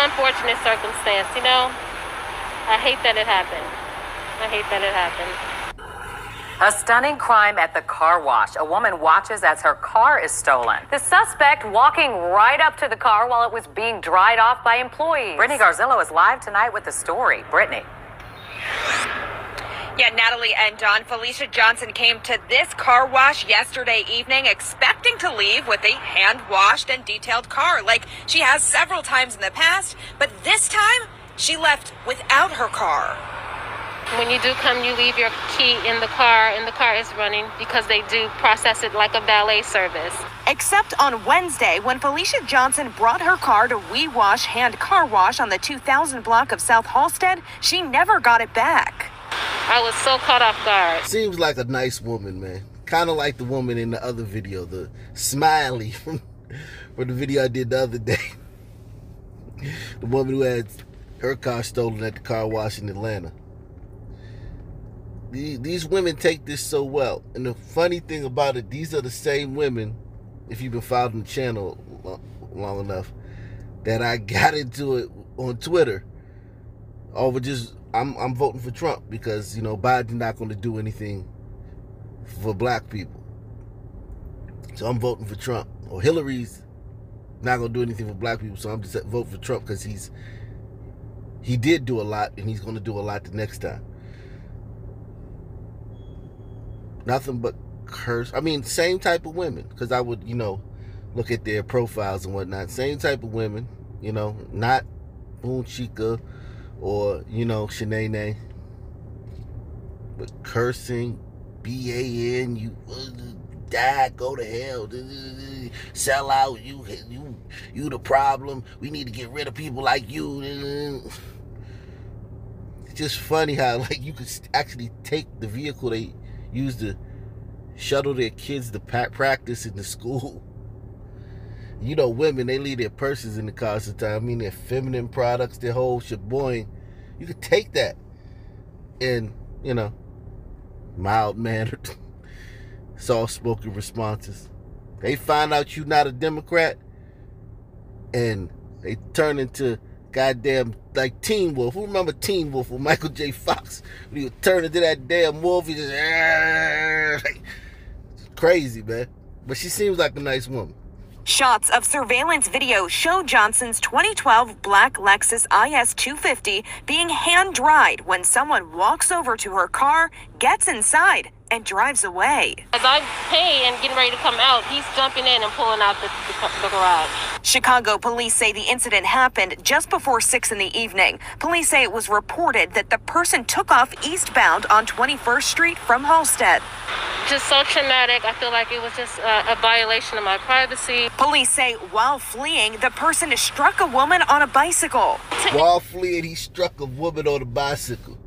unfortunate circumstance, you know? I hate that it happened. I hate that it happened. A stunning crime at the car wash. A woman watches as her car is stolen. The suspect walking right up to the car while it was being dried off by employees. Brittany Garzillo is live tonight with the story. Brittany. Yeah, Natalie and Don, Felicia Johnson came to this car wash yesterday evening expecting to leave with a hand-washed and detailed car like she has several times in the past, but this time she left without her car. When you do come, you leave your key in the car, and the car is running because they do process it like a valet service. Except on Wednesday, when Felicia Johnson brought her car to We Wash Hand Car Wash on the 2000 block of South Halsted, she never got it back. I was so caught off guard. Seems like a nice woman, man. Kind of like the woman in the other video, the Smiley from the video I did the other day. The woman who had her car stolen at the car wash in Atlanta. These women take this so well. And the funny thing about it, these are the same women, if you've been following the channel long enough, that I got into it on Twitter over just, I'm voting for Trump because, you know, Biden's not going to do anything for black people. So I'm voting for Trump. Or Hillary's not going to do anything for black people, so I'm just voting for Trump because he did do a lot and he's going to do a lot the next time. Nothing but curse. I mean, same type of women, because I would, you know, look at their profiles and whatnot. Same type of women, you know, not Boon Chica or, you know, Shanae, but cursing, B-A-N, you die, go to hell, sell out, you the problem. We need to get rid of people like you. It's just funny how, like, you could actually take the vehicle they used to shuttle their kids to practice in the school. You know, women, they leave their purses in the car sometimes. I mean, their feminine products, their whole shaboing. You could take that and, you know, mild-mannered, soft-spoken responses. They find out you're not a Democrat and they turn into goddamn, like Teen Wolf. Who remember Teen Wolf with Michael J. Fox? When he would turn into that damn wolf, he just, like, it's crazy, man. But she seems like a nice woman. Shots of surveillance video show Johnson's 2012 black Lexus IS 250 being hand-dried when someone walks over to her car, gets inside, and drives away. As I pay and getting ready to come out, he's jumping in and pulling out the garage. Chicago police say the incident happened just before 6 in the evening. Police say it was reported that the person took off eastbound on 21st Street from Halsted. Just so traumatic. I feel like it was just a violation of my privacy. Police say while fleeing, the person struck a woman on a bicycle. While fleeing, he struck a woman on a bicycle.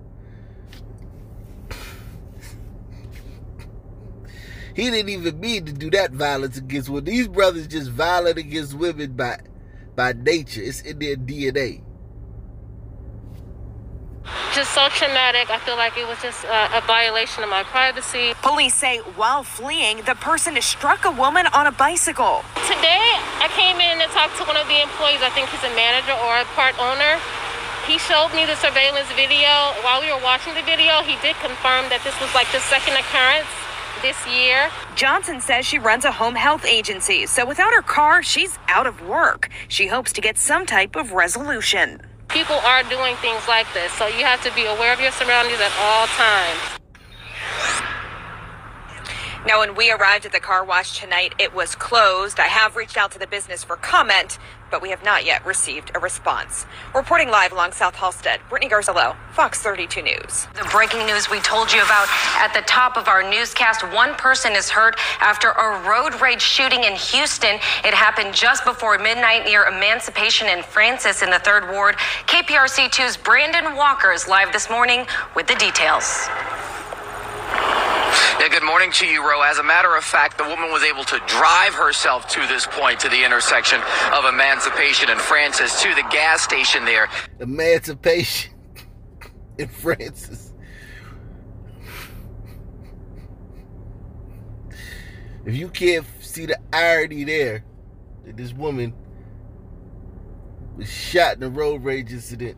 He didn't even mean to do that violence against women. These brothers just violent against women by nature. It's in their DNA. Just so traumatic. I feel like it was just a violation of my privacy. Police say while fleeing, the person struck a woman on a bicycle. Today, I came in and talked to one of the employees. I think he's a manager or a part owner. He showed me the surveillance video. While we were watching the video, he did confirm that this was like the second occurrence this year. Johnson says she runs a home health agency, so without her car, she's out of work. She hopes to get some type of resolution. People are doing things like this, so you have to be aware of your surroundings at all times. Now, when we arrived at the car wash tonight, it was closed. I have reached out to the business for comment, but we have not yet received a response. Reporting live along South Halsted, Brittany Garzillo, Fox 32 News. The breaking news we told you about at the top of our newscast. One person is hurt after a road rage shooting in Houston. It happened just before midnight near Emancipation and Francis in the 3rd Ward. KPRC2's Brandon Walker is live this morning with the details. Yeah, good morning to you, Ro. As a matter of fact, the woman was able to drive herself to this point, to the intersection of Emancipation and Francis, to the gas station there. Emancipation and Francis. If you can't see the irony there, that this woman was shot in a road rage incident.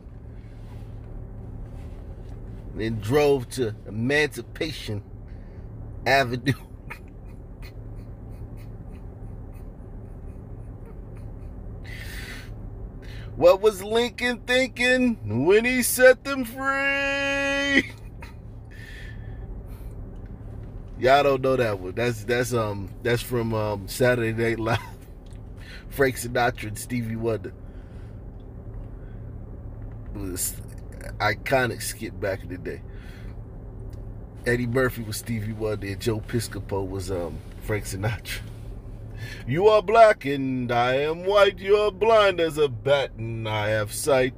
And then drove to Emancipation Avenue. What was Lincoln thinking when he set them free? Y'all don't know that one. That's from Saturday Night Live. Frank Sinatra and Stevie Wonder. It was iconic skit back in the day. Eddie Murphy was Stevie Wonder and Joe Piscopo was Frank Sinatra. You are black and I am white. You are blind as a bat and I have sight.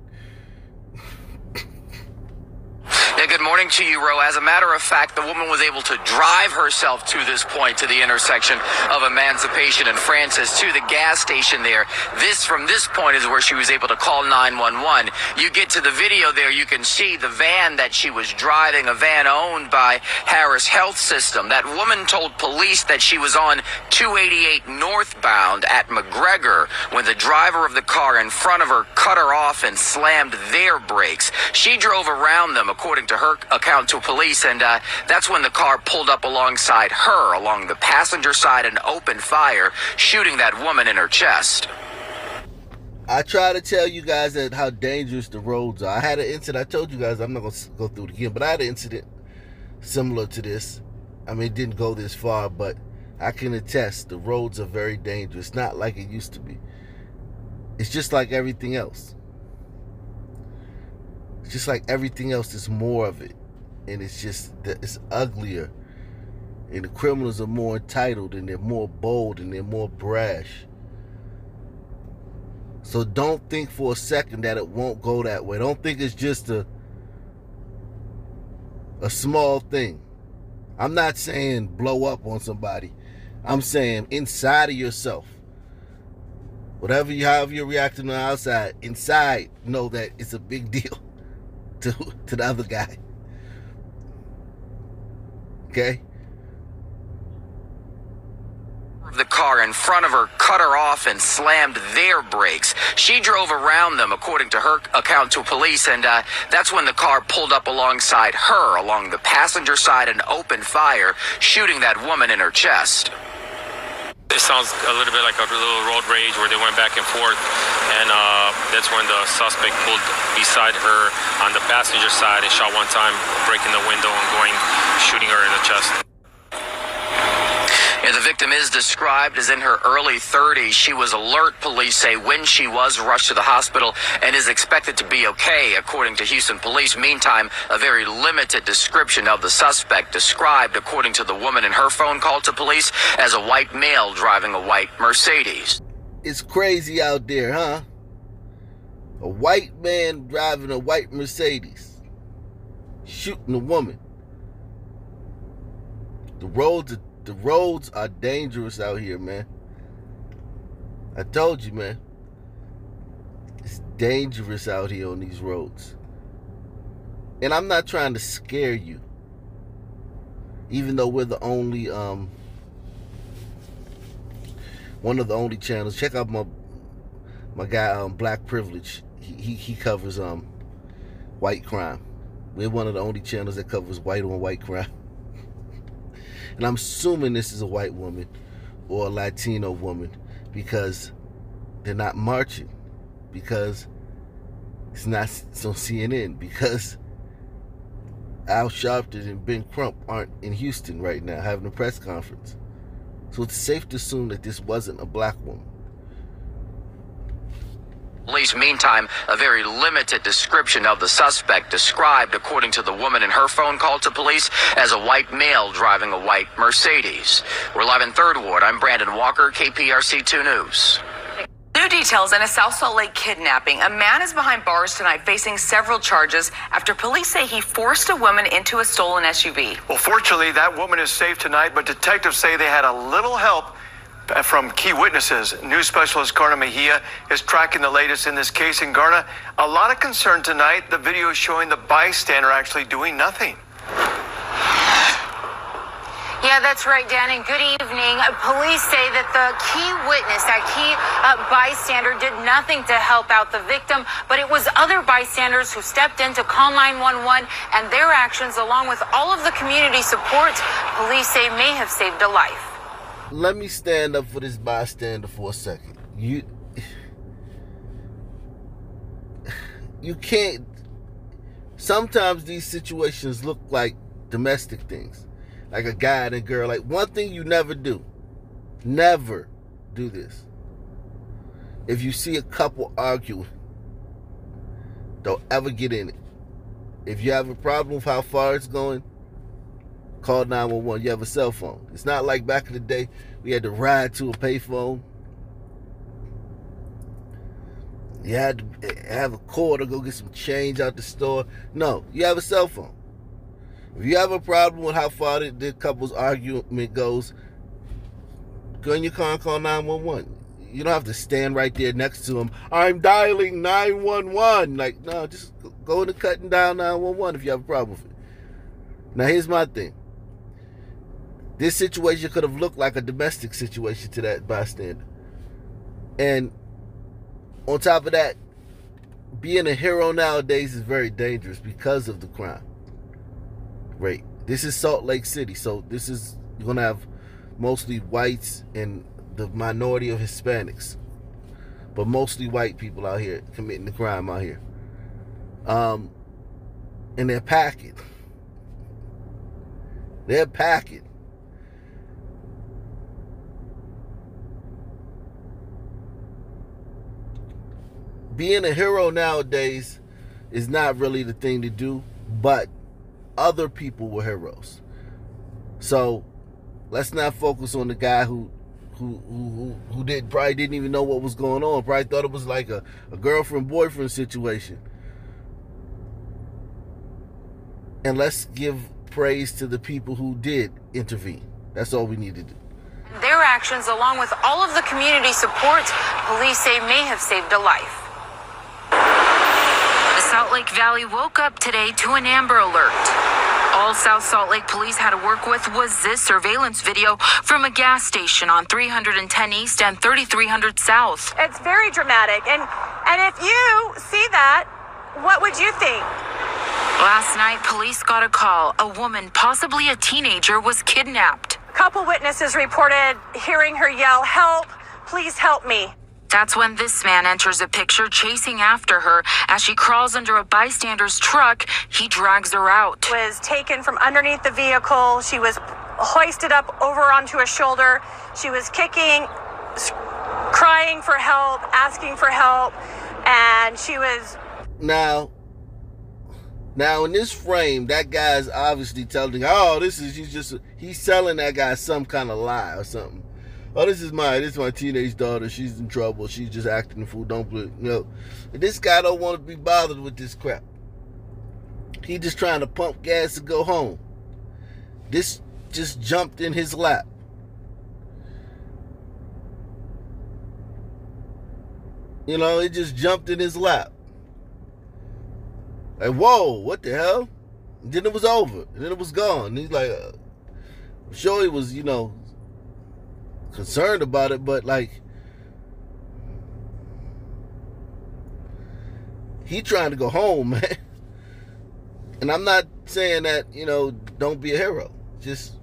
Yeah, good morning to you, Ro. As a matter of fact, the woman was able to drive herself to this point, to the intersection of Emancipation and Francis, to the gas station there. From this point is where she was able to call 911. You get to the video there, you can see the van that she was driving, a van owned by Harris Health System. That woman told police that she was on 288 northbound at McGregor when the driver of the car in front of her cut her off and slammed their brakes. She drove around them, according to her account to police, and that's when the car pulled up alongside her, along the passenger side, and opened fire, shooting that woman in her chest. I try to tell you guys that how dangerous the roads are. I had an incident. I told you guys, I'm not going to go through it again, but I had an incident similar to this. I mean, it didn't go this far, but I can attest the roads are very dangerous. Not like it used to be. It's just like everything else. It's just like everything else, there's more of it. And it's uglier. And the criminals are more entitled and they're more bold and they're more brash. So don't think for a second that it won't go that way. Don't think it's just a small thing. I'm not saying blow up on somebody. I'm saying inside of yourself. However you're reacting on the outside, inside, know that it's a big deal to the other guy. Okay? The car in front of her cut her off and slammed their brakes. She drove around them, according to her account to police, and that's when the car pulled up alongside her, along the passenger side, and opened fire, shooting that woman in her chest. It sounds a little bit like a little road rage where they went back and forth, and that's when the suspect pulled beside her on the passenger side and shot one time, breaking the window and shooting her in the chest. Yeah, the victim is described as in her early 30s. She was alert, police say, when she was rushed to the hospital and is expected to be okay, according to Houston police. Meantime, a very limited description of the suspect, described, according to the woman in her phone call to police, as a white male driving a white Mercedes. It's crazy out there, huh? A white man driving a white Mercedes, shooting a woman. The roads are dangerous out here, man. I told you, man. It's dangerous out here on these roads. And I'm not trying to scare you. Even though we're the only, one of the only channels. Check out my guy, Black Privilege. He covers, white crime. We're one of the only channels that covers white on white crime. And I'm assuming this is a white woman or a Latino woman because they're not marching, because it's not on CNN, because Al Sharpton and Ben Crump aren't in Houston right now having a press conference. So it's safe to assume that this wasn't a black woman. Police, meantime, a very limited description of the suspect, described, according to the woman in her phone call to police, as a white male driving a white Mercedes. We're live in 3rd Ward. I'm Brandon Walker, KPRC 2 News. New details in a South Salt Lake kidnapping. A man is behind bars tonight facing several charges after police say he forced a woman into a stolen SUV. Well, fortunately, that woman is safe tonight, but detectives say they had a little help from key witnesses. News specialist Garna Mejia is tracking the latest in this case. And Garna, a lot of concern tonight. The video is showing the bystander actually doing nothing. Yeah, that's right, Dan, and good evening. Police say that the key witness, that key bystander, did nothing to help out the victim, but it was other bystanders who stepped in to call 911, and their actions, along with all of the community support, police say may have saved a life. Let me stand up for this bystander for a second. You can't. Sometimes these situations look like domestic things, like a guy and a girl. Like, one thing you never do this. If you see a couple arguing, don't ever get in it. If you have a problem with how far it's going, call 911. You have a cell phone. It's not like back in the day we had to ride to a payphone. You had to have a cord to go get some change out the store. No, you have a cell phone. If you have a problem with how far the couple's argument goes, go in your car and call 911. You don't have to stand right there next to them. I'm dialing 911. Like, no, just go in the cut and dial 911 if you have a problem with it. Now, here's my thing. This situation could have looked like a domestic situation to that bystander. And on top of that, being a hero nowadays is very dangerous because of the crime rate. This is Salt Lake City, so you're going to have mostly whites and the minority of Hispanics, but mostly white people out here committing the crime out here. And they're packing. They're packing. Being a hero nowadays is not really the thing to do, but other people were heroes. So let's not focus on the guy who probably didn't even know what was going on. Probably thought it was like a girlfriend-boyfriend situation. And let's give praise to the people who did intervene. That's all we need to do. Their actions, along with all of the community support, police say may have saved a life. The Salt Lake Valley woke up today to an Amber Alert. All South Salt Lake police had to work with was this surveillance video from a gas station on 310 East and 3300 South. It's very dramatic. And if you see that, what would you think? Last night, police got a call. A woman, possibly a teenager, was kidnapped. A couple witnesses reported hearing her yell, "Help, please help me." That's when this man enters the picture, chasing after her. As she crawls under a bystander's truck, he drags her out. Was taken from underneath the vehicle. She was hoisted up over onto a shoulder. She was kicking, crying for help, asking for help, and she was... Now in this frame, that guy's obviously telling, he's selling that guy some kind of lie or something. Oh, this is my teenage daughter. She's in trouble. She's just acting a fool. This guy don't want to be bothered with this crap. He just trying to pump gas to go home. This just jumped in his lap. It just jumped in his lap. Like, whoa, what the hell? And then it was over. And then it was gone. And he's like, I'm sure he was, concerned about it, but he trying to go home, man. And I'm not saying that, don't be a hero. Just,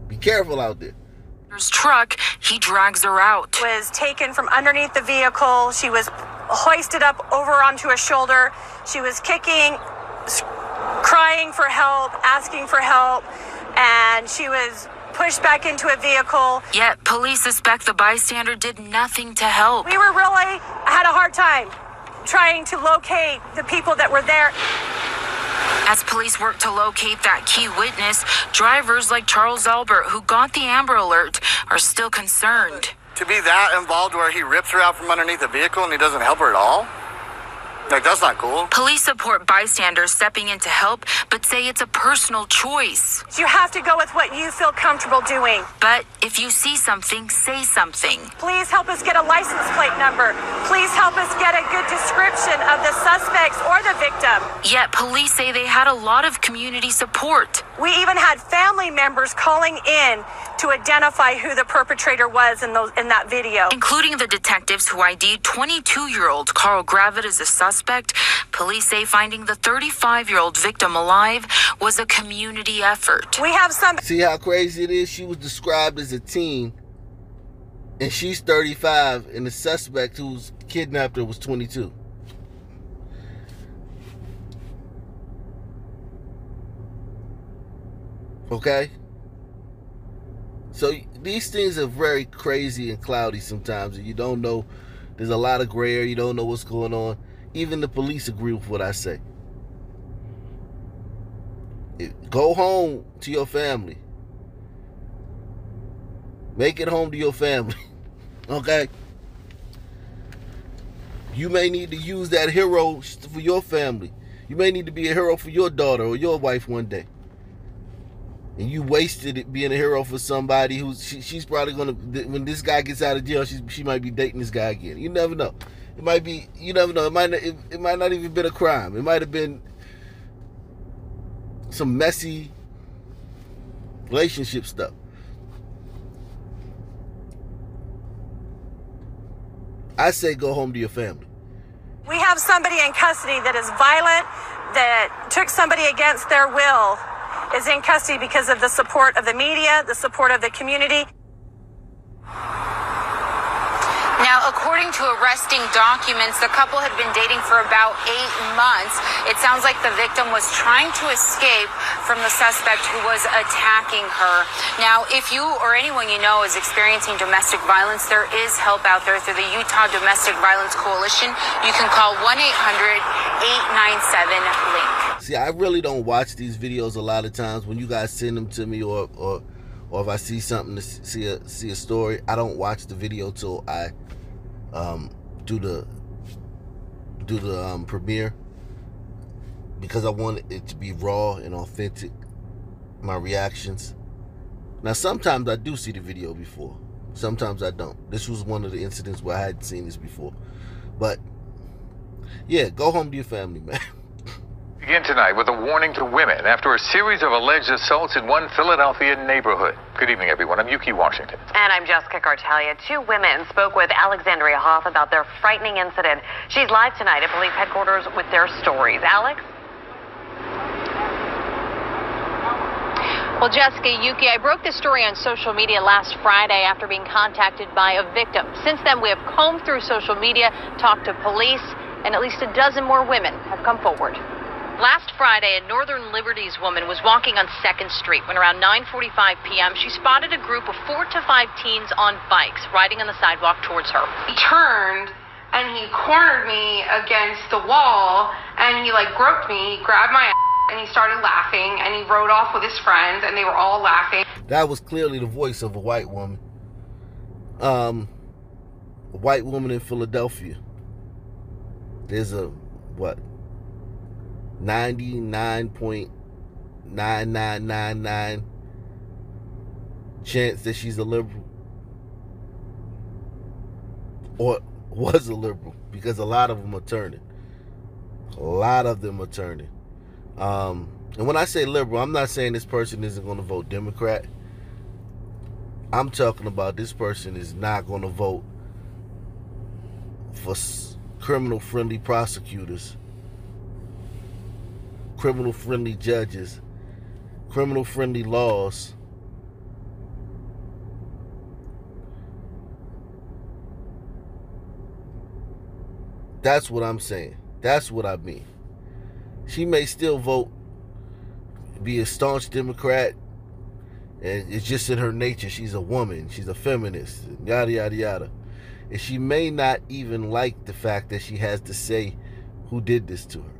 be careful out there. Truck, he drags her out. Was taken from underneath the vehicle. She was hoisted up over onto a shoulder. She was kicking, crying for help, asking for help, and she was pushed back into a vehicle. Yet police suspect the bystander did nothing to help. We were really had a hard time trying to locate the people that were there. As police work to locate that key witness, drivers like Charles Albert, who got the Amber Alert, are still concerned. To be that involved where he rips her out from underneath the vehicle and he doesn't help her at all? Like, that's not cool. Police support bystanders stepping in to help, but say it's a personal choice. You have to go with what you feel comfortable doing. But if you see something, say something. Please help us get a license plate number. Please help us get a good description of the suspects or the victim. Yet police say they had a lot of community support. We even had family members calling in to identify who the perpetrator was in that video. Including the detectives who ID'd 22-year-old Carl Gravett as a suspect. Police say finding the 35-year-old victim alive was a community effort. We have some... See how crazy it is? She was described as a teen, and she's 35, and the suspect who's kidnapped her was 22. Okay? So these things are very crazy and cloudy sometimes, and you don't know. There's a lot of gray area. You don't know what's going on. Even the police agree with what I say. Go home to your family. Make it home to your family. Okay? You may need to use that hero for your family. You may need to be a hero for your daughter or your wife one day. And you wasted it being a hero for somebody who's she's probably gonna, when this guy gets out of jail, she might be dating this guy again. You never know. It might be, you never know. It might not even been a crime. It might have been some messy relationship stuff. I say go home to your family. We have somebody in custody that is violent, that took somebody against their will, is in custody because of the support of the media, the support of the community. Now, according to arresting documents, the couple had been dating for about 8 months. It sounds like the victim was trying to escape from the suspect who was attacking her. Now, if you or anyone you know is experiencing domestic violence, there is help out there through the Utah Domestic Violence Coalition. You can call 1-800-897-LINK. See, I really don't watch these videos a lot of times. When you guys send them to me, or if I see something to see a story, I don't watch the video till I do the premiere, because I want it to be raw and authentic, my reactions. Now, sometimes I do see the video before, sometimes I don't. This was one of the incidents where I hadn't seen this before. But yeah, go home to your family, man. Begin tonight with a warning to women after a series of alleged assaults in one Philadelphia neighborhood. Good evening, everyone. I'm Yuki Washington. And I'm Jessica Cartalia. 2 women spoke with Alexandria Hoff about their frightening incident. She's live tonight at police headquarters with their stories. Alex? Well, Jessica, Yuki, I broke this story on social media last Friday after being contacted by a victim. Since then, we have combed through social media, talked to police, and at least a dozen more women have come forward. Last Friday, a Northern Liberties woman was walking on 2nd Street when around 9:45 p.m. she spotted a group of 4 to 5 teens on bikes riding on the sidewalk towards her. He turned and he cornered me against the wall and he groped me, he grabbed my ass, and he started laughing, and he rode off with his friends and they were all laughing. That was clearly the voice of a white woman. A white woman in Philadelphia. There's a, 99.9999 chance that she's a liberal, or was a liberal, because a lot of them are turning. And when I say liberal, I'm not saying this person isn't going to vote Democrat. I'm talking about this person is not going to vote for criminal-friendly prosecutors, criminal-friendly judges, criminal-friendly laws. That's what I'm saying. That's what I mean. She may still vote, be a staunch Democrat, and it's just in her nature. She's a woman. She's a feminist, yada, yada, yada. And she may not even like the fact that she has to say who did this to her.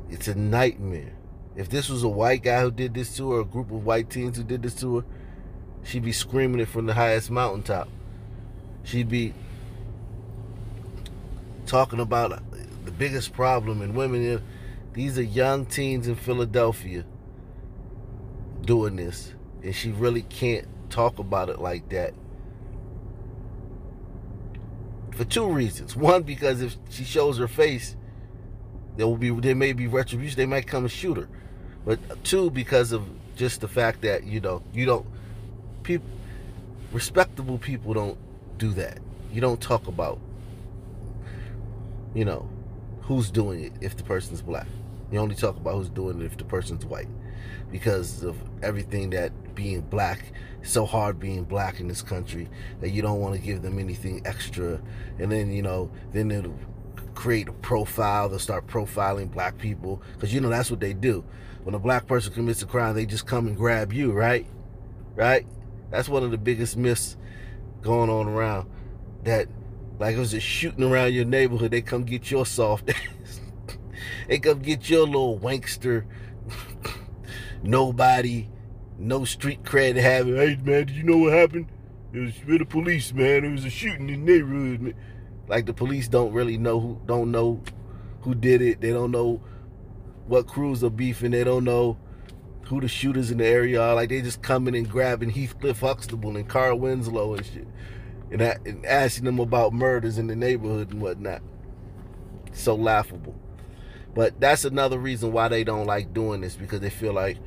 It's a nightmare. If this was a white guy who did this to her, a group of white teens who did this to her, she'd be screaming it from the highest mountaintop. She'd be talking about the biggest problem in women. These are young teens in Philadelphia doing this, and she really can't talk about it like that for two reasons. One, because if she shows her face, there may be retribution. They might come and shoot her. But two, because of just the fact that respectable people don't do that. You don't talk about who's doing it if the person's black. You only talk about who's doing it if the person's white, because of everything that being black, it's so hard being black in this country that you don't want to give them anything extra. And then then it'll create a profile. They'll start profiling black people, because that's what they do. When a black person commits a crime, they just come and grab you, right? That's one of the biggest myths going on around, that like it was just shooting around your neighborhood, they come get your soft ass. They come get your little wankster, nobody, no street cred having. Hey man, did you know what happened? It was with the police, man. It was a shooting in the neighborhood, man. Like the police don't really know who did it. They don't know what crews are beefing. They don't know who the shooters in the area are. Like, they just coming and grabbing Heathcliff Huxtable and Carl Winslow and shit, and asking them about murders in the neighborhood and whatnot. So laughable. But that's another reason why they don't like doing this, because they feel like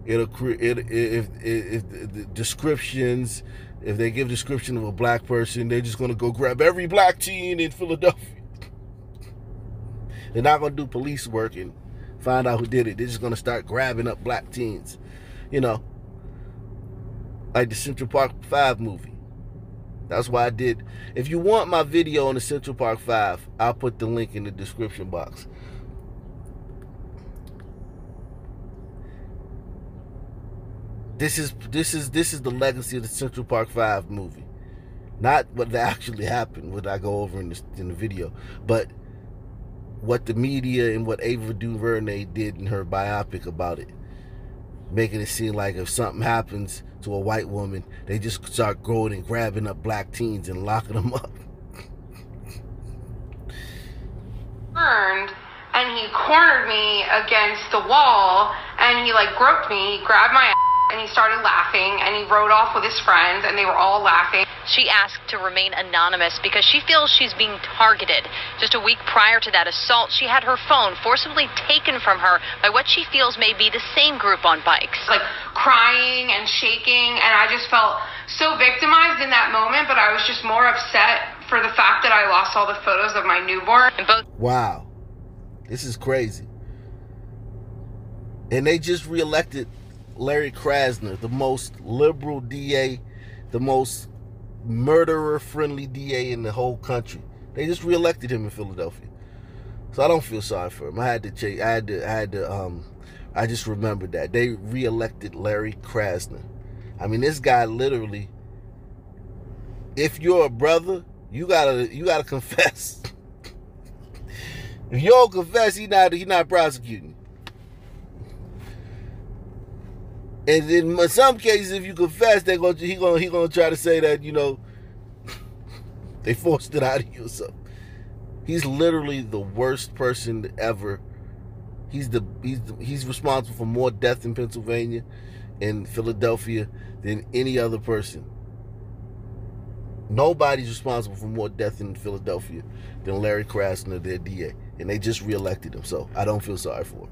if the descriptions, if they give a description of a black person, they're just gonna go grab every black teen in Philadelphia. They're not gonna do police work and find out who did it. They're just gonna start grabbing up black teens, like the Central Park 5 movie. That's why I did. If you want my video on the Central Park 5, I'll put the link in the description box. This is the legacy of the Central Park 5 movie. Not what actually happened, what I go over in the video, but what the media and what Ava DuVernay did in her biopic about it, making it seem like if something happens to a white woman, they just start going and grabbing up black teens and locking them up. Turned and he cornered me against the wall, and he groped me, he grabbed my ass, and he started laughing, and he rode off with his friends, and they were all laughing. She asked to remain anonymous because she feels she's being targeted. Just a week prior to that assault, she had her phone forcibly taken from her by what she feels may be the same group on bikes. Crying and shaking, and I just felt so victimized in that moment, but I was just more upset for the fact that I lost all the photos of my newborn. Wow. This is crazy. And they just reelected Larry Krasner, the most liberal DA, the most murderer-friendly DA in the whole country. They just reelected him in Philadelphia. So I don't feel sorry for him. I just remembered that. They reelected Larry Krasner. I mean, this guy literally, if you're a brother, you gotta confess. If you don't confess, he's not prosecuting. And in some cases, if you confess, he gonna try to say that they forced it out of you or something. He's literally the worst person ever. He's responsible for more deaths in Pennsylvania and Philadelphia than any other person. Nobody's responsible for more deaths in Philadelphia than Larry Krasner, their DA, and they just reelected him. So I don't feel sorry for him.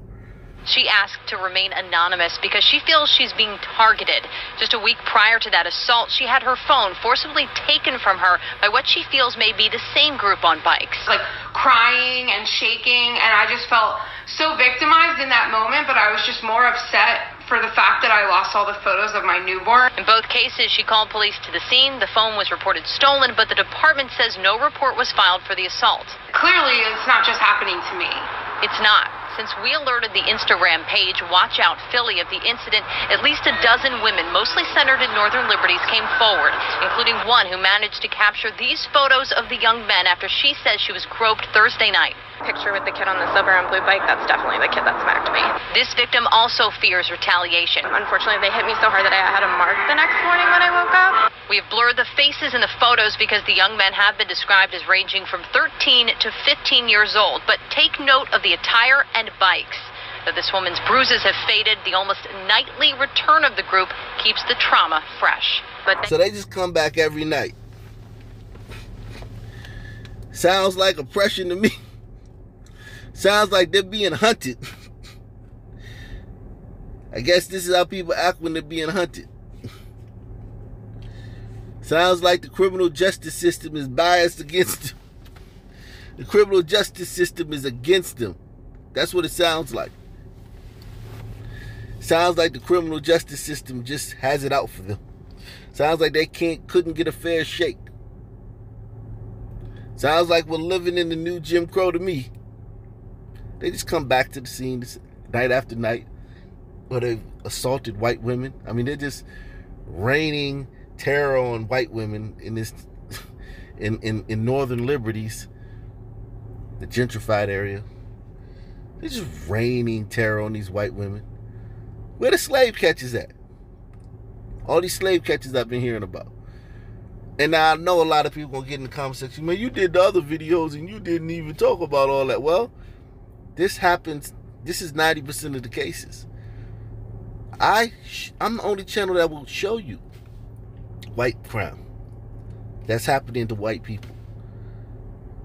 She asked to remain anonymous because she feels she's being targeted. Just a week prior to that assault, she had her phone forcibly taken from her by what she feels may be the same group on bikes. Crying and shaking, and I just felt so victimized in that moment, but I was just more upset for the fact that I lost all the photos of my newborn. In both cases, she called police to the scene. The phone was reported stolen, but the department says no report was filed for the assault. Clearly, it's not just happening to me. It's not. Since we alerted the Instagram page, Watch Out Philly, of the incident, at least a dozen women, mostly centered in Northern Liberties, came forward, including one who managed to capture these photos of the young men after she says she was groped Thursday night. Picture with the kid on the silver and blue bike, that's definitely the kid that smacked me. This victim also fears retaliation. Unfortunately, they hit me so hard that I had a mark the next morning when I woke up. We have blurred the faces in the photos because the young men have been described as ranging from 13 to 15 years old. But take note of the attire and bikes. Though this woman's bruises have faded, the almost nightly return of the group keeps the trauma fresh. So they just come back every night. Sounds like oppression to me. Sounds like they're being hunted. I guess this is how people act when they're being hunted. Sounds like the criminal justice system is biased against them. The criminal justice system is against them. That's what it sounds like. Sounds like the criminal justice system just has it out for them. Sounds like they couldn't get a fair shake. Sounds like we're living in the new Jim Crow to me. They just come back to the scene night after night where they've assaulted white women. I mean, they're just raining terror on white women in this in Northern Liberties, the gentrified area. They're just raining terror on these white women. Where the slave catchers at? All these slave catchers I've been hearing about. And now I know a lot of people gonna get in the comment section, man, you did the other videos and you didn't even talk about all that. Well, this happens. This is 90% of the cases. I'm the only channel that will show you white crime that's happening to white people.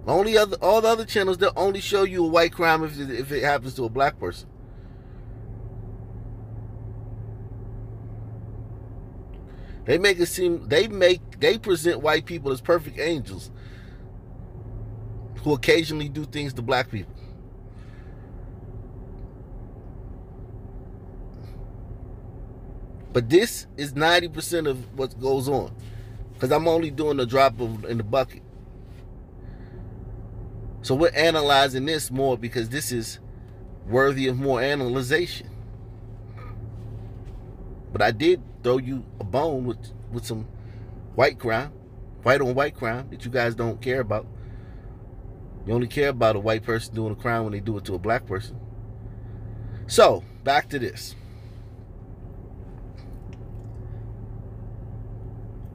All the other channels, they'll only show you a white crime if it happens to a black person. They make it seem they present white people as perfect angels who occasionally do things to black people. But this is 90% of what goes on, because I'm only doing a drop in the bucket. So we're analyzing this more because this is worthy of more analyzation. But I did throw you a bone with some white crime, white on white crime that you guys don't care about. You only care about a white person doing a crime when they do it to a black person. So, back to this.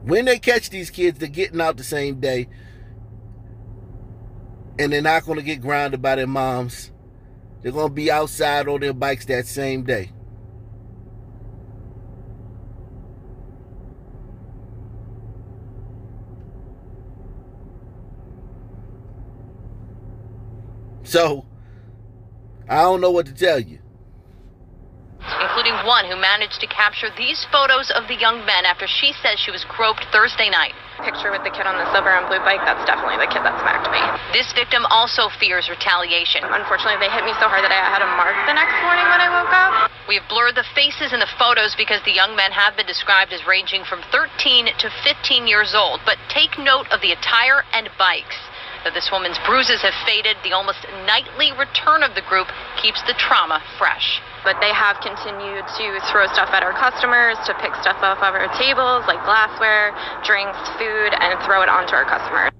When they catch these kids, they're getting out the same day. And they're not going to get grounded by their moms. They're going to be outside on their bikes that same day. So, I don't know what to tell you. Including one who managed to capture these photos of the young men after she says she was groped Thursday night. Picture with the kid on the silver and blue bike, that's definitely the kid that smacked me. This victim also fears retaliation. Unfortunately, they hit me so hard that I had a mark the next morning when I woke up. We have blurred the faces in the photos because the young men have been described as ranging from 13 to 15 years old. But take note of the attire and bikes. Though this woman's bruises have faded, the almost nightly return of the group keeps the trauma fresh. But they have continued to throw stuff at our customers, to pick stuff off of our tables, like glassware, drinks, food, and throw it onto our customers.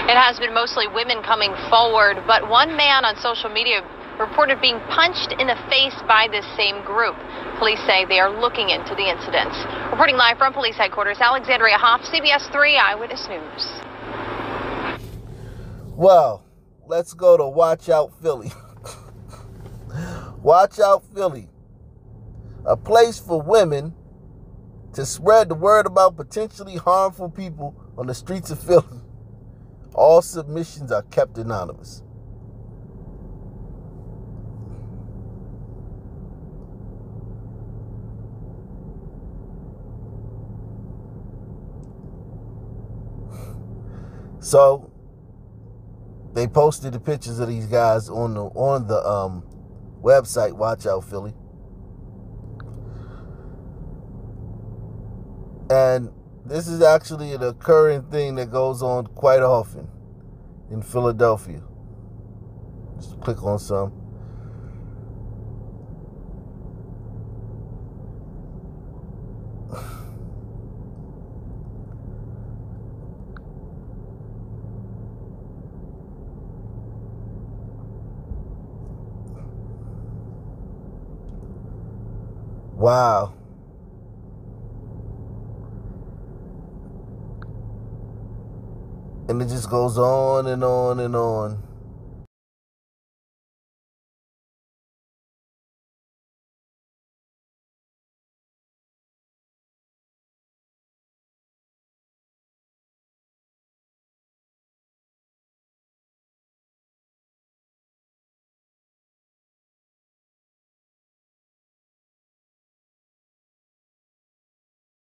It has been mostly women coming forward, but one man on social media reported being punched in the face by this same group. Police say they are looking into the incident. Reporting live from police headquarters, Alexandria Hoff, CBS 3 Eyewitness News. Well, let's go to Watch Out Philly. Watch Out Philly. A place for women to spread the word about potentially harmful people on the streets of Philly. All submissions are kept anonymous. So they posted the pictures of these guys on the website Watch Out Philly. And this is actually an occurring thing that goes on quite often in Philadelphia. Just click on some. Wow. And it just goes on and on and on.